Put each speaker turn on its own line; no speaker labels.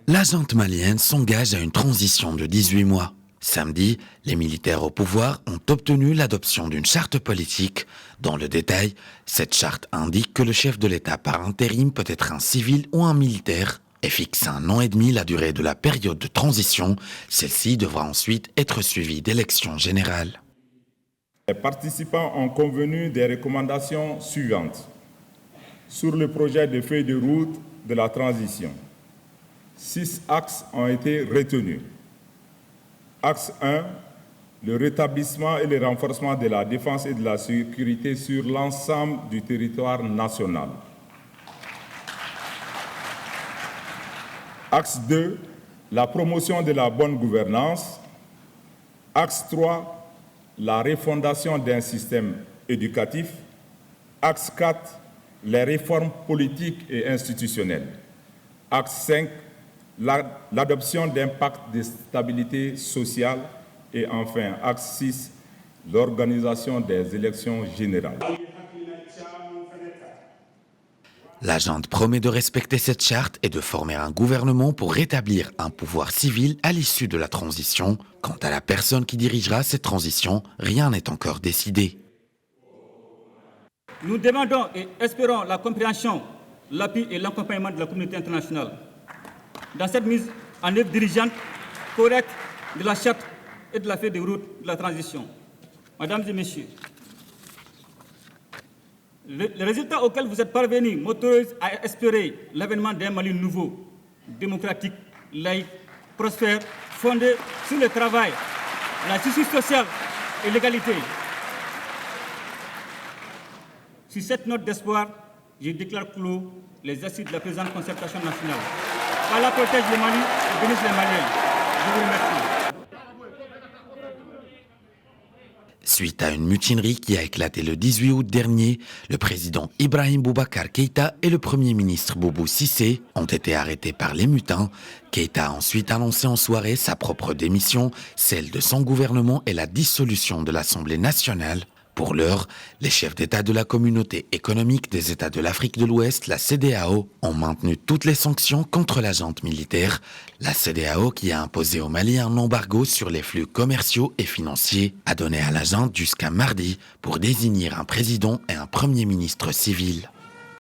La junte malienne s'engage à une transition de 18 mois. Samedi, les militaires au pouvoir ont obtenu l'adoption d'une charte politique. Dans le détail, cette charte indique que le chef de l'État par intérim peut être un civil ou un militaire et fixe 1 an et demi la durée de la période de transition. Celle-ci devra ensuite être suivie d'élections générales.
Les participants ont convenu des recommandations suivantes sur le projet de feuille de route de la transition. 6 axes ont été retenus. Axe 1, le rétablissement et le renforcement de la défense et de la sécurité sur l'ensemble du territoire national. Axe 2, la promotion de la bonne gouvernance. Axe 3, la refondation d'un système éducatif. Axe 4, les réformes politiques et institutionnelles. Axe 5, l'adoption d'un pacte de stabilité sociale. Et enfin, axe 6, l'organisation des élections générales.
La junte promet de respecter cette charte et de former un gouvernement pour rétablir un pouvoir civil à l'issue de la transition. Quant à la personne qui dirigera cette transition, rien n'est encore décidé.
Nous demandons et espérons la compréhension, l'appui et l'accompagnement de la communauté internationale dans cette mise en œuvre dirigeante correcte de la charte et de la feuille de route de la transition. Mesdames et messieurs, le résultat auquel vous êtes parvenus m'autorise à espérer l'avènement d'un Mali nouveau, démocratique, laïque, prospère, fondé sur le travail, la justice sociale et l'égalité. Sur cette note d'espoir, je déclare clos les assises de la présente concertation nationale. Allah protège le Mali et bénisse les Maliens. Je vous remercie.
Suite à une mutinerie qui a éclaté le 18 août dernier, le président Ibrahim Boubacar Keïta et le premier ministre Boubou Cissé ont été arrêtés par les mutins. Keïta a ensuite annoncé en soirée sa propre démission, celle de son gouvernement et la dissolution de l'Assemblée nationale. Pour l'heure, les chefs d'État de la Communauté économique des États de l'Afrique de l'Ouest, la CEDEAO, ont maintenu toutes les sanctions contre la junte militaire. La CEDEAO, qui a imposé au Mali un embargo sur les flux commerciaux et financiers, a donné à la junte jusqu'à mardi pour désigner un président et un premier ministre civil.